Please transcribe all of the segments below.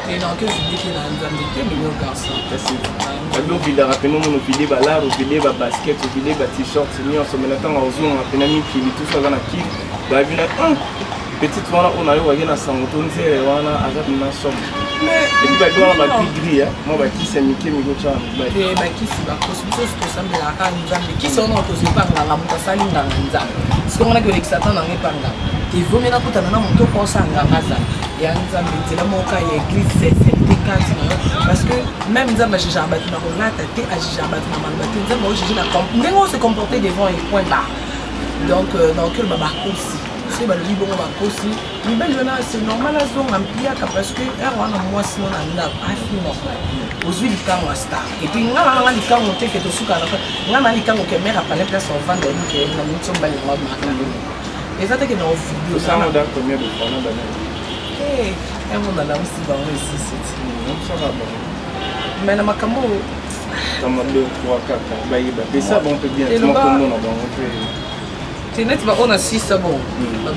Et donc, je dis qu'il y a un million de garçons. Donc, il a rappelé mon filet balard, au filet basket, au filet t-shirt, on se met à ozon, on a pénami qui tout ça dans la qui. Bah, il y a un petite fois, on a eu à Sangoton, c'est on a azap une somme. Et puis, bah, on a gris, moi, bah, qui s'est miqué, mi gocha. Bah, qui s'y va, cosmos, tout ça, mais la canne, qui sont en cause de par la ramutassali dans la ce qu'on a que l'exatant dans les pangas. Il vaut mieux que tu aies un peu ça en Gaza. Il y a un peu de l'église, c'est des parce que même si j'ai déjà battu dans la tête, j'ai déjà battu dans ma tête, on se comporter devant un point bas. Donc, dans le baba aussi. C'est le libre aussi. C'est normal à ce moment parce que moi sinon on a aux huiles de star. Et puis, on a les camps qui étaient sous la on a les camps qui mère à palais place en vente qui est dans le monde de et ça c'est que dans vidéo ça on a combien de fois dans eh on a là aussi bon ici c'est ça va bon mais na makambo comme 2 3 4 bah il ça bon peut bien tout le monde on peut c'est net on a 6 bon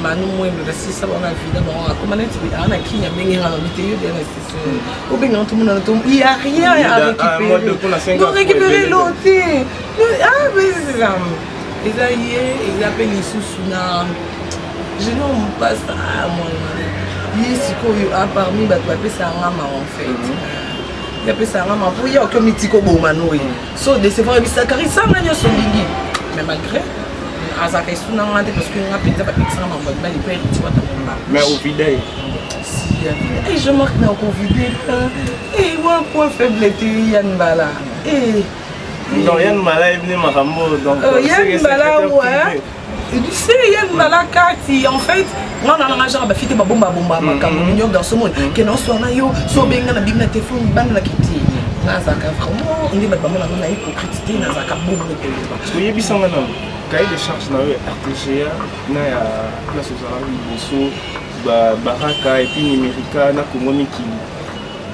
manu moi le 6 bon na vida bon comme net ana kinya bengi na vidéo de la 6 ou bien tout le monde il y a rien à récupérer pour récupérer l'autre ah mais c'est ça ils appellent les sous-souna. Je n'aime pas ça, moi. Ils sont parmi les ça en fait. Il appelle ça rama pour y avoir que mythico bomanoui. So de se voir ça car ils sont là sur ligi. Mais malgré azaka suna ngante parce que on a peut-être pas ça en mode mais il peut tu vois mais au vidéo si et je marque dans convidé et moi point faible tu Yann Bala et non, Yann Bala est venu Marambo, donc Yann Bala, ouais. Tu sais, Yann Bala, Kati, en fait, moi, on a un agent, il y a bomba, dans ce monde, qui n'en soit pas, soit bien, on a bien téléphone, ban la kitty. Nazaka, vraiment, on est vraiment dans la hypocrisie, Nazaka, bomba. Parce que y a un cahier de charge dans le RTGA, il y a place aux Arabes, Baraka, et puis Numérica, na Congo-Miki.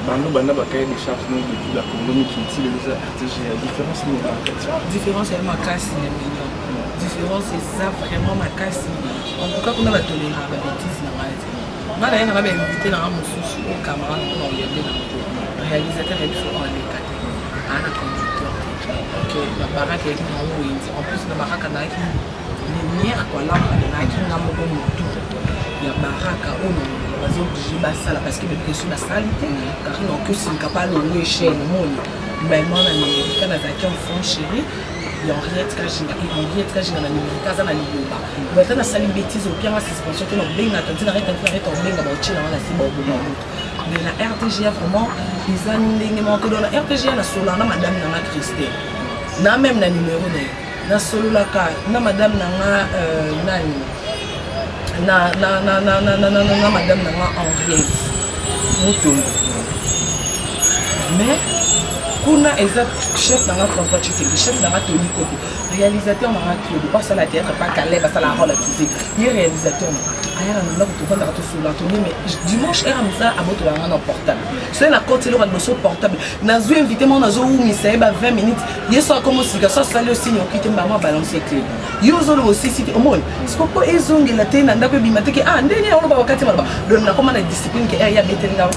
Bando bana bakaye de charge non depuis la Congo qui utilise les RTGA. Différence n'est pas. Différence c'est ma casse, différence c'est ça vraiment ma casse. En tout cas, on a toléré la bêtise dans la vie. Moi, d'ailleurs, on avait invité dans un sous au camarade pour regarder le réalisateur et tout en écart. Un conducteur. Ok, la baraque est en haut. En plus, la baraque a une lumière quoi là, on a qui n'a pas tout. La baraque a obligé basala parce que les sur la salité car ils n'ont que c'est capable de louer chez le monde mais moi en Amérique dans un fond chéri il y a rien de caché dans l'Amérique ça na liboba mais ça na sali bêtise au pire la suspension que nous bien attendu arrête de faire tomber dans le chien là c'est bon mais la RTGA vraiment ils ont ndenge que dans la RTGA na solana madame na Christelle na même na numéro na solo la ka na madame na nani na madame Nanga Henriette Moutondo mais kuna exact chef Nanga contrat le chef Nanga Tony Koto réalisateur Nanga Tony pas ça la théâtre pas calé pas ça la rôle accusé il est réalisateur aya na ndako to vanda to sur la tournée mais dimanche era misa aboto la na portable c'est la côté le radio portable na zo invité mon nazo ou misa ba 20 minutes yeso comme si ça sale aussi on quitte maman balancer clé yo zo aussi si au moins c'est pourquoi ezongi la tena ndako bimate ke ah ndeni on ba wakati malaba donc na comment la discipline que ya betenga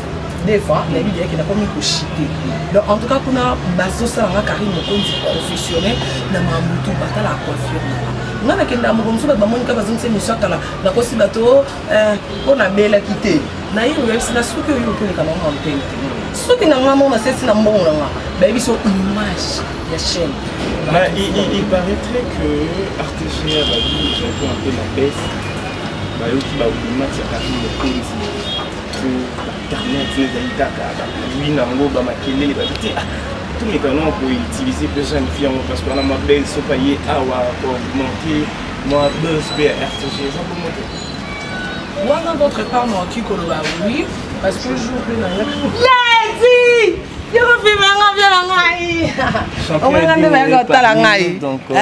des fois la vie qui n'a pas mis pour chiter donc en tout cas kuna baso ça la Karim Mokonzi professionnel na mamutu bata la coiffure on a kenda mo comme ça ba monika bazon c'est monsieur tala na kosi bato on a belle quitté na yo c'est la souke yo ko kana on tente souke na maman na c'est na mbongo na ba biso image la chaîne mais il paraîtrait que RTGA va dire un peu la baisse ba yo ki ba ou match Karim Mokonzi internet oui nango ba makelele ba te tous les canaux pour utiliser plus jeune fille parce qu'on a ma belle so payer awa pour augmenter moi buzz RTG ça pour monter moi dans votre part non qui koloba oui parce que je joue plus dans Lady yo fi manga bien la ngai on va ngande ba ngota la ngai donc on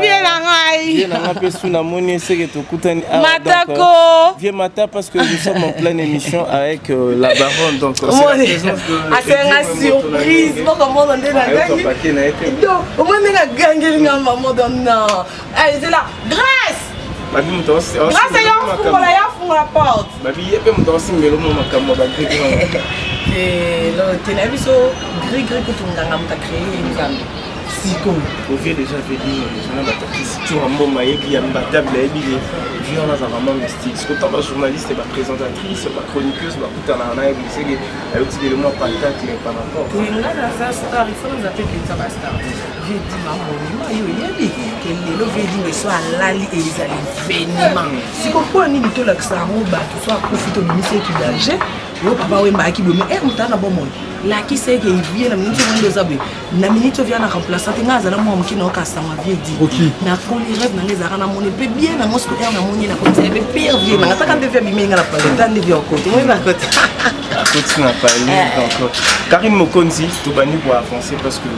vient la ngai bien na pe suna moni c'est que to kutani matako viens matin parce que nous sommes en pleine émission avec la baronne donc c'est la présence de c'est une surprise pour comment on est là donc au moins nga gangeli nga maman donna allez c'est là grâce babi muto grâce ya fungula la porte babi yepe muto singelo mo makambo ba gré tena biso gris kutunganga muta créer nzambe siko ovie déjà fait dire na batartiste tu rambo mayebi ya mbatable yebi vie on a vraiment mystique ce que tant ba journaliste et ba présentatrice ba chroniqueuse ba kutana na yebi c'est que avec des éléments spectacle par rapport kuinga na za star il faut nous appeler que ça star j'ai dit maman yo yebi que lelo vedi mais soit lali et ils allaient veniment siko kwa nini to la ksamo ba to soit profiter de monsieur qui danger yo papa we maki bo mais mutana bon monde la qui sait que vient na minute ndo zabe na minute vient na remplaçante ngaza na mo mkino ka sama vie dit na ko li rêve na ngeza na moni pe bien na mosko na moni na ko c'est pire vie na ta quand de faire bimenga la pale tan de vie côté moi na côté côté na pale donc Karim Mokonzi to bani pour avancer parce que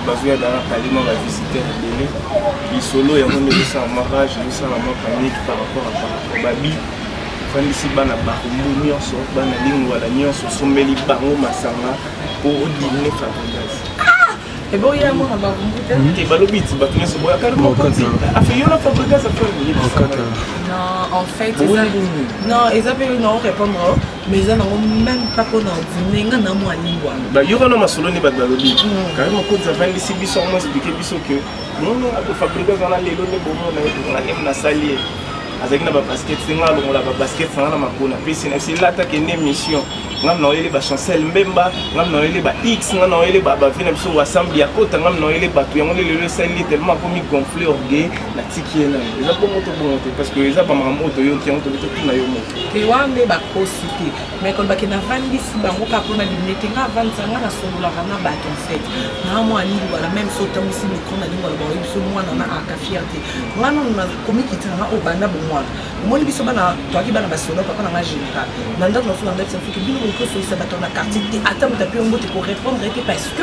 bazuya dans la pale moi va visiter belé il solo et on est ça mariage et ça la moi panique par rapport à babi fandisi bana bakumbu nyonso bana lingwa la nyonso someli bango masanga pour dîner Fabregas et bon il y a moi bakumbu te balobi ti batune so boya Karim Mokonzi a fait yo la Fabregas a fait non en fait non ils appellent non répondre mais ils n'ont même pas pour nous dîner nga na moi lingwa ba yo na masolo ni balobi Karim Mokonzi a fandisi biso mo expliquer biso que non a Fabregas on a lelo ne bomo na nem na salier avec na basket singa longo la basket sanga na makona pesi na c'est là ta que une émission ngam na oyele ba chancel mbemba ngam na oyele ba x ngam na oyele ba vina biso ensemble ya kota ngam na oyele ba tu yango le sali tellement comme gonfler orgueil na tiki na eza bon moto parce que eza ba mamoto yo qui ont tout na yo moto te wande ba cosité mais quand ba kina vandi si bango ka pona limite nga vanda nga na solo la na ba en fait na mo ani wala même sautant ici micro na lingwa ba biso mwana na aka fierté ngana na komiki tanga o bana moi biso bana toi qui bana basolo papa na général nanda no funa ndetse fuki bino ko so isa batona quartier ata mutapi ngote pour répondre était parce que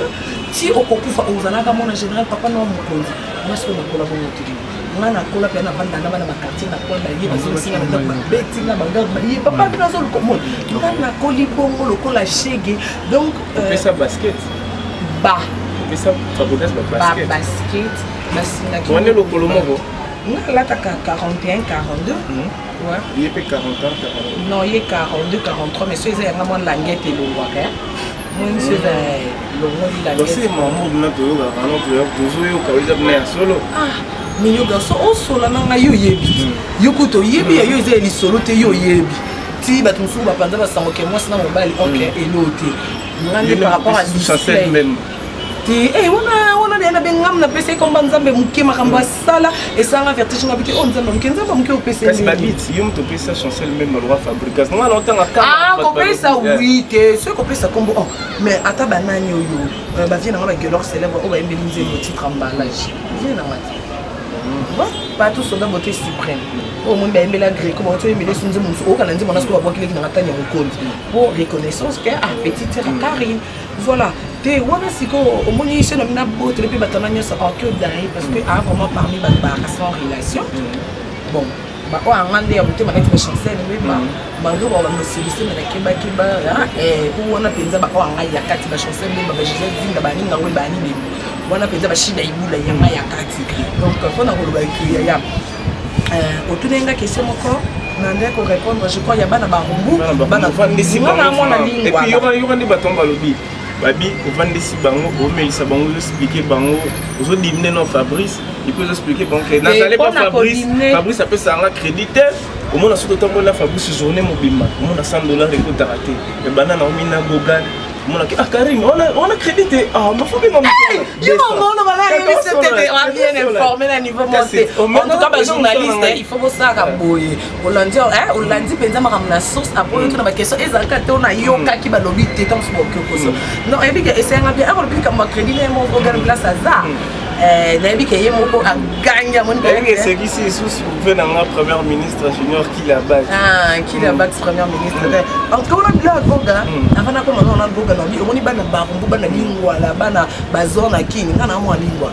si au kokufa ozana ka mona général papa no mukonzi moi ce que kola bon motu ngana kola pe na banda na bana ba quartier na kola ye bazo singa na ba beti na banga ba ye papa bino zo ko mon ngana koli bongo lokola shege donc ça basket ba ça Fabregas basket basket basinga ki on est lokolo moko là, tu as 41, 42. Ouais. Il est 40 ans, 42. Non, il est 42, 43, mais ceux qui ont vraiment la guette et le roi. Moi, je suis le roi de la guette. C'est mon mot, solo. Ah, mais yo garçon, au solo, na yo yebi. Yo kuto yebi, yo zeli solo te yo yebi. Si bah ton sou bah pendant bah ça ok moi c'est dans mon bal ok et l'autre. Ngandi par rapport à display. Eh on a des bengam na PC comme banzambe muke makamba sala et ça va faire toujours habiter on nzambe muke nzambe muke au PC. Kasi babit yom to pesa chancel même le roi Fabregas. Non longtemps à ah copé ça oui te ce copé ça combo mais ata banani yo ba vient na ba gueuleur célèbre o ba embelinze le titre emballage. Vient na mati. Pas tout soldat beauté suprême. Au monde ba embela gré comment tu embelé sunze mon o kana nzima na sko ba boki leki na tanya mukonzi. Pour reconnaissance que ah petite Karine. Voilà. Te wana siko omoni chez na bote le pe batana nyosa ok dai parce que a vraiment parmi ba sans relation. Bon, ba o angande ya muté maneti ba chancel mais ba bango ba me silise na keba et pour wana penza ba o anga ya kati ba chancel mais ba jeza zinga ba ninga we ba ni be. Wana penza ba shida ibula ya ya kati. Donc quand on a roloba ki ya otunenga question moko nande ko répondre je crois ya bana ba rumbu bana vandisi bango et puis yo ndi batomba lobi babi vandisi bango o melisa bango expliquer bango ozo dimner non Fabrice il peut expliquer bango que nazale pas Fabrice appelle ça un crédité au monde a surtout tomber la Fabrice journée mobile au monde a $100 et tout raté et banana o mina gogan mon ah Karim on a crédité ah ma faut bien mon du moment on va on a bien informé à niveau monté en tout cas journaliste il faut ça kaboye olandi olandi penza makamna source après tout na ba question ezaka te on a yoka ki ba lobby te comme ça ko so non et puis essayer bien alors puis comme crédit mon organe place hasard nayebi ke ye moko a gagné mon c'est qui c'est sous gouvernement premier ministre junior qui la base qui la base premier ministre en tout cas on a bien goga avant na comment on a goga na bi omoni bana ba rumbu bana lingwa la bana bazona kini ngana mo lingwa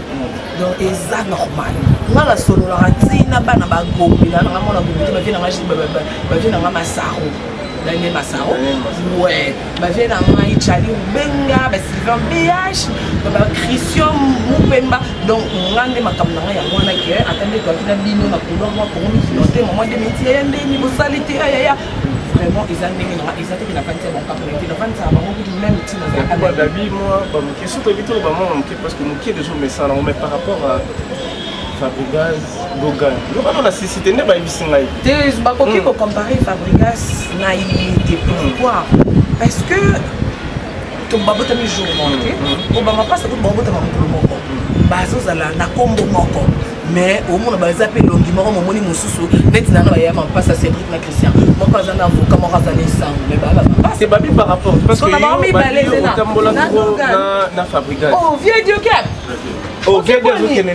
donc eza normal ngala solo la tina bana ba gobi na ngama na gobi ba vina ngaji ba vina ngama saro Daniel Massaro, ouais, ma vie dans ma Ichali Benga, Sylvain BH, Christian Moupemba, donc on a des macabre ya mwana qui attendez toi qui n'a bino na couloir moi pour nous financer moment de métier niveau salité ya vraiment bon ils ont mis ils ont été la fin de bon cap ils ont fait ça avant que même petit dans la moi d'habitude moi bah mon question t'habite au moment parce que mon qui déjà mais ça mais par rapport à Fabregas Bogan on a cité ne ba bisinga des ba ko comparer Fabregas na imité pourquoi parce que to babota mi jour monté o ba ma passe ko babota ma moko bazo zala na kombo moko mais au monde baza pe longi moko momoni mususu net na na ya ma passe à Cédric na Christian moko za na avocat moko za ne sang mais ba c'est babi par rapport parce que on a mis balé na Fabregas oh vieux Dieu cap oh vieux Dieu qui n'est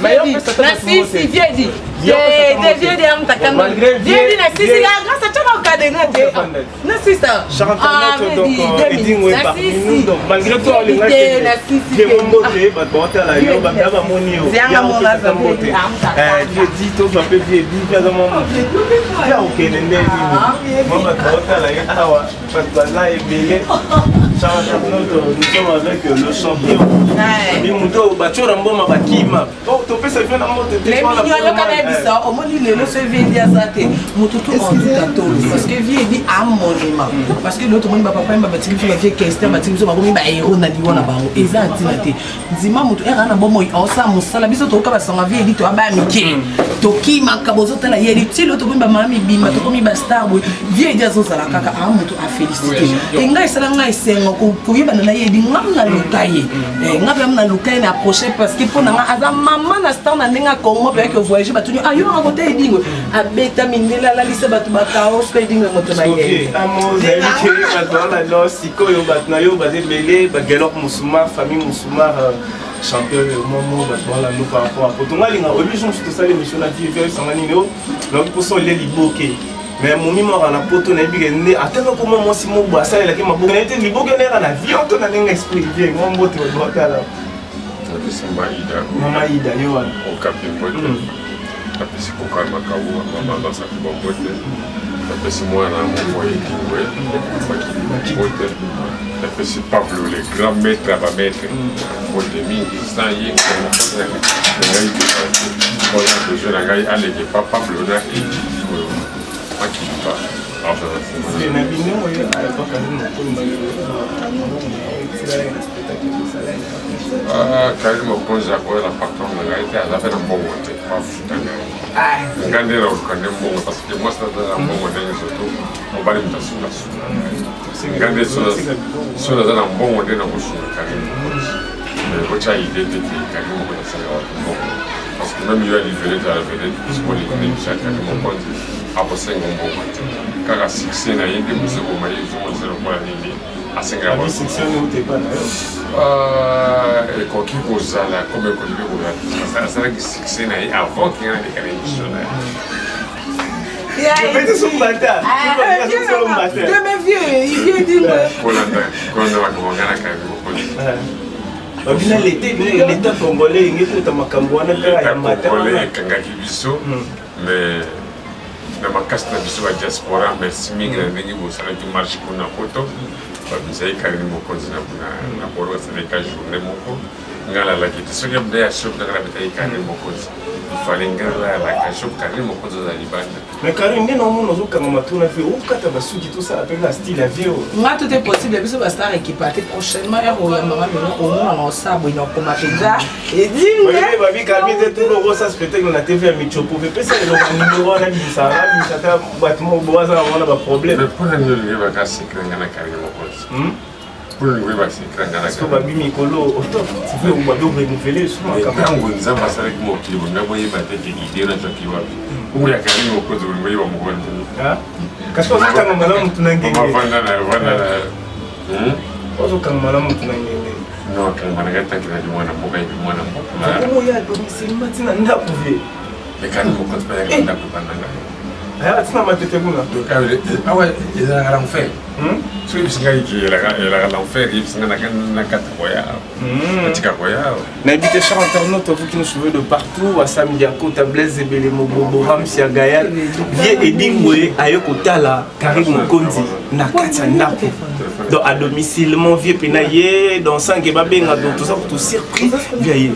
mais na si vieux dit vieux dit am takam vieux dit na si la grâce à toi ka de na si ça Internet donc eding ouais parmi nous donc malgré tout on est là j'ai mon moté ba bota la yo ba ba moni yo ya mo la za moté je dis to va pe vie dit pas dans mon ya OK nende ni moi ba bota la yo awa ba la ebele nous sommes avec le champion Bimundo bachora mboma bakima oh to pesa vient na moto les millions yo kana bisa o moni lelo se vendi azate mututu en tout parce que vie dit à monima parce que l'autre monde papa mba batimi fi vie question batimi so bakomi ba héros na liwo na bango eza antinate nzima mutu era na bomo osa musala biso to ka basanga vie dit to aba mike to ki makabozo tala yeli ti l'autre monde ba mami bima to komi ba star boy vie dit azo sala kaka a mutu a féliciter et ngai sala ngai sengo ko yeba na yedi ngamna lukaye ngamna lukaye na approcher parce que pour na aza maman na star na ninga Congo pe que voyager batuni ayo na côté edingo abeta mindela la lisa batu bakao ce edingo moto na ye amo zeli ke batona no siko yo batna yo bazebele bagelok musuma famille musuma champion le momo batona no par rapport à potonga linga obligation tout ça l'émission la vie vers sangani no donc pour ça les liboke mais mon mimo na poto na bigende atanga ko mo si mo ba ça la ke maboka na te liboke na na vie on na ninga esprit bien mo mbote wa kala Mama Ida yo wa o capitaine Bote tapesi kokal makawu mama sa ko Bote tapesi mwana mo moye kingwe baki Bote tapesi Pablo le grand maître à maître Bote mingi sans y ko na ngai ko ya de jeune ngai allege pas Pablo na et baki pas c'est na bino yo à l'époque Karim Mokonza kwa la patron de la été à la fin d'un bon moment pas foutangai ngande la ukande mbongo parce que moi ça dans un bon moment surtout on va les mettre sur la c'est ngande sur la dans un bon moment dans le Karim mais votre idée de Karim Mokonza parce que même il a livré à la vedette c'est pour les gens Karim Mokonza après 5 bon moment car à succès na yende monsieur Omaye ils ont zéro pour la ligne à 5 ans section où t'es pas là quand qui cause là comme que je vais ça ça qui succès na avant qu'il y ait des émissions là je vais te soumettre de mes vieux il vient dire quand on va commencer à faire babina l'état congolais ngi ko makambo wana ya mata congolais kangaki biso mais na makasi na biso ba diaspora merci mingi ndenge bosala ki marche kuna poto babisai Karim Mokonzi na poro Sénégal journée moko ngala la kiti soki mde ya shop na kala bitai Karim Mokonzi il fallait ngala la ka shop Karim Mokonzi za libanda mais Karim ndeno muno zo kanga matuna fe ukata basuki tout ça avec la style avion nga tout est possible biso ba star équipé prochainement ya ko ya mama meno au moins na sabo ina ko mapenza et dit mais babi kamite tout le ça spectacle na TV à Michopo pe pesa le numéro na bisara bisata batmo boza wana ba problème mais pour nous va ka secret ngana Karim Mokonzi pour nous va secret ngana parce que babi mikolo tu veux ou babi renouveler souvent quand même on zamba sala ki mokili bonga boye bate ki idée na toki wapi ou ya Karim Mokonzi bonga wa mkonzi ah parce que ça kanga malamu tunangenge vanda ozo kanga malamu tunangenge non kanga na gata kina mwana mboga hivi mwana mboga como ya domicile matina ndaku vie mais Karim Mokonzi pa ya ndaku pandanga ah tina matete kuna donc ah ouais il a la l'enfer so il singa qui la l'enfer il singa na kata koya tika koya na invité chers internautes vous qui nous suivez de partout Wasam Diako Blaise Ebele Mobobo Ramsia Gayal vie edingwe ayoko tala Karim Mokonzi na kata ndaku donc à domicile mon vieux penaye dans sang et babenga donc tout ça pour tout surprise vie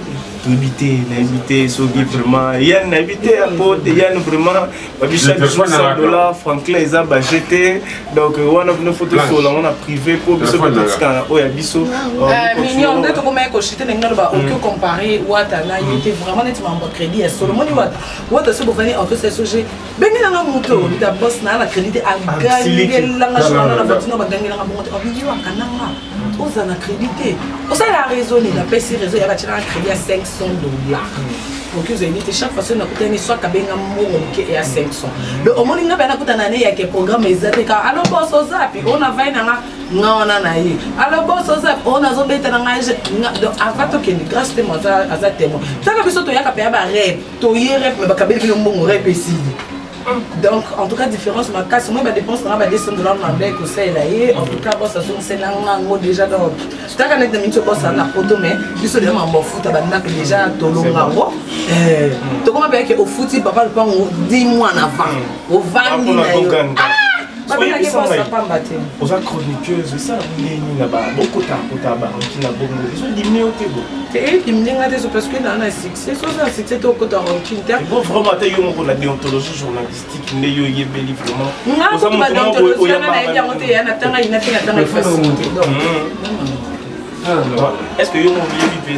L'invité, vraiment. Yann invité à Port, Yann vraiment. Chaque jour, $100, Franklin, ils ont jeté. Donc, on a une photo sur là, on a privé pour que ce soit mignon, dès que vous m'avez coché, on comparer Ouattana, il était vraiment nettement en crédit. Et sur le monde, Ouattana, si vous venez en tout ce sujet, ben il y a un moto, il y a un boss, il y a un crédit à gagner, il y a un journal, il y a un moto, il y a un canard. Vous en accrédité. Vous avez raisonné, la PC réseau, il y a un crédit à $500. Donc vous avez dit chaque fois que vous avez soit à 500. Le au moins il y a un programme exact. Alors boss au zap, on a 20 ans, alors boss au zap, on a zobé donc avant que les grâce témoin à ça témoin. Ça que biso to ya ka pa ba rep, to y rep mais ba kabeli le mbongo rep ici. Donc, en tout cas, différence, ma casse, moi, je dépense $200 que c'est là. En tout cas, ça c'est là, déjà dans. Je t'ai dit que je bosse en photo, mais je suis déjà en foot, déjà tout le monde. Tu comprends au foot, papa le prend 10 mois en avant. Au 20 000. Aux chroniqueuses, ça, beaucoup de parce que dans la succès, c'est au côté bon, vraiment, tu as la déontologie journalistique, est-ce que vous avez des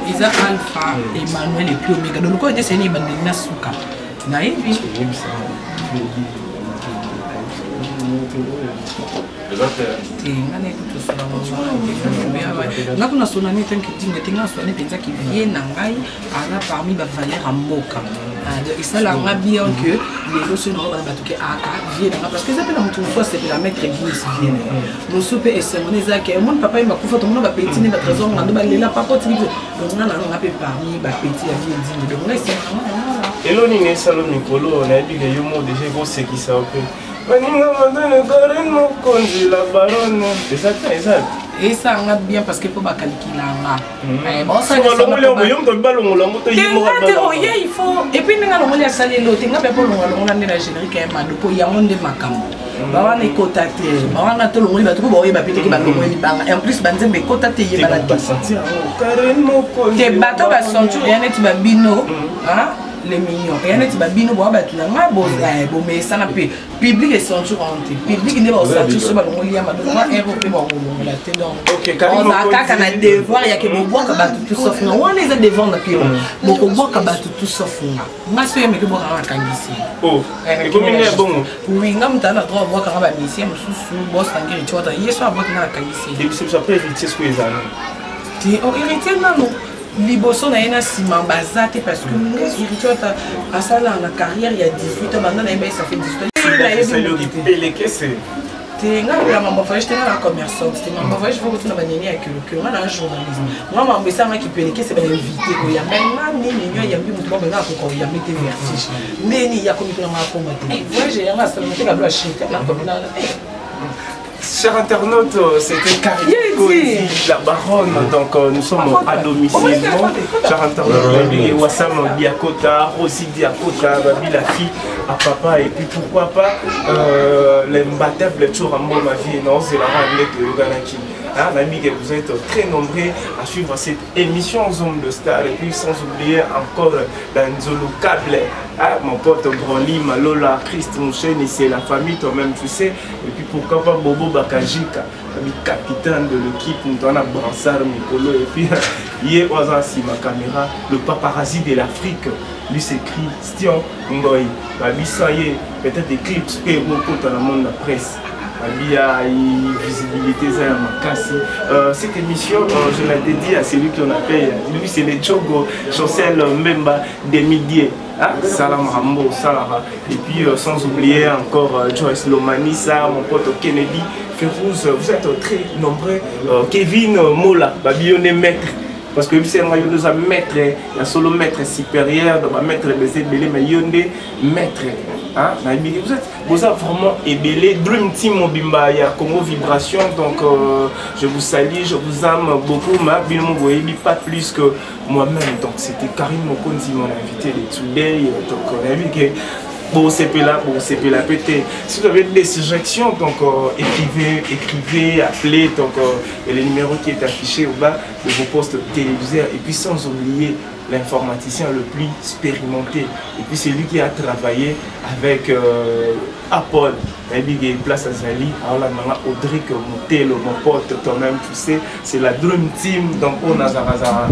ils ont Alpha, Emmanuel et puis Omega. Donc, quand c'est une Nasuka. Naïvi. Parmi et ça l'a bien que les dossiers n'ont pas battu parce que c'est la maître église nous souper et c'est mon papa il m'a fait tout le monde va péter notre trésor on a là papa on a fait parmi petit à donc là c'est Hello Nini Salon Nicolo on a dit que yo mo déjà go c'est qui ça peu et ça on a bien parce que pour ba calculer il faut et puis ninga longo ya salé loté nga pepo longo na ndela générique ya madopo ya monde makambo ba wana kotate ba wana to longo ba tuko ba oyeba pete ki ba longo libanga et en plus ba nzembe kotate yeba la to sentir carrément ko te bato ba sentir ya net ba bino hein les mignons et net ba bino ba tu na nga bo mais ça na pe public et sentir honte public ne ba sentir so ba longo ya madopo ba europe ba longo la te donc OK on a kaka na devoir ya ke bo boka ba tout sauf na on les a devant na pire boko boka ba tout sauf na maso ya me ke boka na kangisi oh et comme il est bon oui ngam ta na droit boka ba misi mususu boss ngiri chota yeso abota na kangisi et c'est ça peut éviter ce que les années ti o héritier nano liboso na ena sima bazate parce que héritier ta asala na carrière il y a 18 ans maintenant na ça fait 18 ans c'est le peleke c'est tenga la maman voyage tenga la commerçante c'est maman voyage faut que tu na banini avec le cœur na journaliste moi maman ça ma qui peleke c'est ba invité ko ya même ni nyo ya bi mutu ba nga ko ya mete vertige neni ya komité na ma combattre voyage ya ma ça me fait la bloche la communale. Chers internautes, c'était Karine, la baronne, donc nous sommes à domicile. Chers internautes, Wassam Biakota, Rosie Biakota, Babi la fille à papa, et puis pourquoi pas l'imbattable tour à ma vie, non, c'est la règle de Yoganaki. L'ami que vous êtes très nombreux à suivre cette émission Zone de Star, et puis sans oublier encore Danzolo Cable, mon pote Broly, Malola, Christ Mouchen, et c'est la famille, toi-même tu sais, et puis pourquoi pas Bobo Bakajika, le capitaine de l'équipe, nous avons Bransard Mikolo, et puis hier, si ma caméra, le paparazzi de l'Afrique, lui c'est Christian Ngoy, Babi ça y est, peut-être des clips que vous dans le monde de la presse. Il y a une visibilité cette émission, je la dédie à celui qu'on appelle, lui c'est le Chogo, Chancel Mbemba Demidier, Salam Rambo, Salara, et puis sans oublier encore Joyce Lomanissa, mon pote Kennedy, Férouz, vous êtes très nombreux, Kevin Mola, Babione Maître. Parce que c'est un maître, il y a solo maître supérieur, donc maître BC Belé, mais Yonde maître. Vous êtes vraiment ébélé. Dream Team Mobimba, il y a Congo Vibration, donc je vous salue, je vous aime beaucoup. Ma pas plus que moi-même. Donc c'était Karine Mokonzi, mon invité de Today. Donc on a vu que bon c'est la pété. Si vous avez des suggestions, donc écrivez, appelez, donc et le numéro qui est affiché au bas de vos postes télévisés, et puis sans oublier l'informaticien le plus expérimenté, et puis c'est lui qui a travaillé avec Apple, et place à Zali, alors là maintenant Audrey Moutelo, mon pote, toi-même tu sais, c'est la Dream Team, donc on a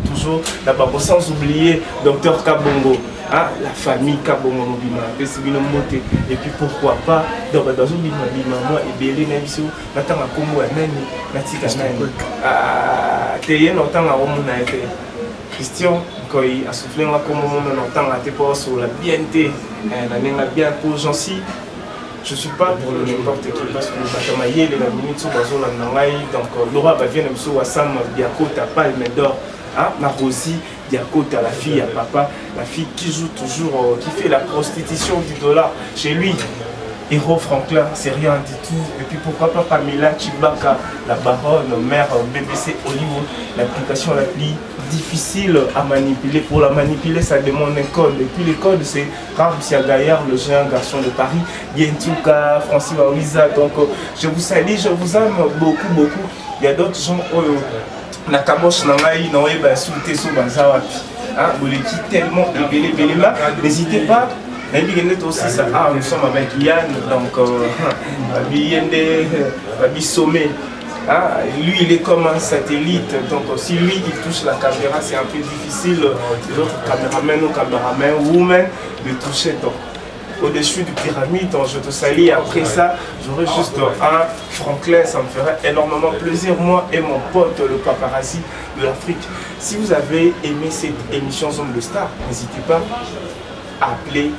toujours là-bas, sans oublier Dr Kabongo, hein, la famille Kabongo Mobima, et puis pourquoi pas, donc dans une bima, moi et Béli Nemso, maintenant à Congo, Natika Nani, Théyen, autant à Romuna Christian, quand il a soufflé comme on entend la tête sur la BNT, la bien pour Jancy. Je ne suis pas pour le n'importe qui parce que le Batamaye, les minutes sont dans la Nangaï, donc Laura va venir me Wassam Biakota, Palme d'Or, ma Rosie, Biakota, la fille à papa, la fille qui joue toujours, qui fait la prostitution du dollar chez lui. Héros Franklin, c'est rien du tout. Et puis pourquoi pas Pamela Chibaka, la baronne, mère BBC Hollywood, l'application la plus difficile à manipuler. Pour la manipuler, ça demande un code. Et puis le code, c'est Ramsia Gaillard, le jeune garçon de Paris, Yentouka, Francis Wawiza. Donc je vous salue, je vous aime beaucoup. Il y a d'autres gens qui Nakamosh Nangaï, Noé, Souté, Soubazawapi. Vous les quittez tellement, n'hésitez pas. Aussi ça, nous sommes avec Yann, donc Babi Sommet. Lui il est comme un satellite, donc si lui il touche la caméra c'est un peu difficile, les autres caméramens ou caméramens women de toucher. Donc au-dessus du pyramide, donc je te salue. Après ça, j'aurai juste un Franklin, ça me ferait énormément plaisir, moi et mon pote le paparazzi de l'Afrique. Si vous avez aimé cette émission Zone de Star, n'hésitez pas à appeler,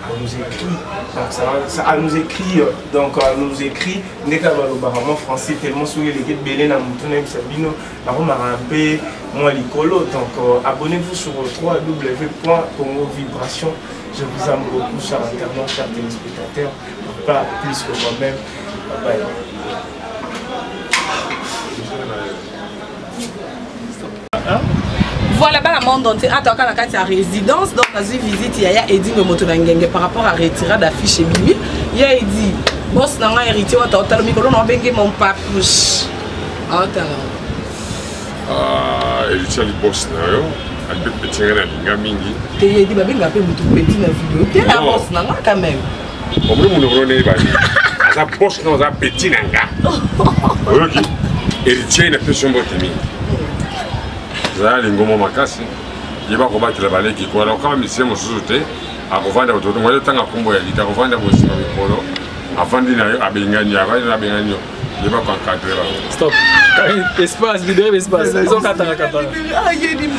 à nous écrire, donc à nous écrire, français tellement sur les guides Belén à Moutoune Sabino, moi Licolo, donc abonnez-vous sur www.congovibration. Je vous aime beaucoup, chers internautes, chers téléspectateurs, pas plus que moi-même. Bye bye. Voilà, bah, la monde entier. Attends, quand on a sa résidence, donc dans une visite, il y a Eddie Motonangenge par rapport à retirer d'affiche chez lui. Il y a Eddie, boss n'a pas hérité, on a mis mon papouche. Héritier du boss, elle peut petit rien, mingi. Tu as dit, bah, bien, peu petit na vidéo. Tu es la boss, n'a pas quand même. Au moins, on a ça boss, non, ça petit nanga. Ok. Héritier, il a fait son botemi. Zali ngomo makasi yeba ko batela baleki ko alors quand même c'est mon sous-te a kovanda autour moi le temps a kombo ya lita kovanda ko sima mikolo afandi na yo abenganya abandi na benganyo yeba ko encadrer stop espace vidéo espace ils ont katana ah il dit me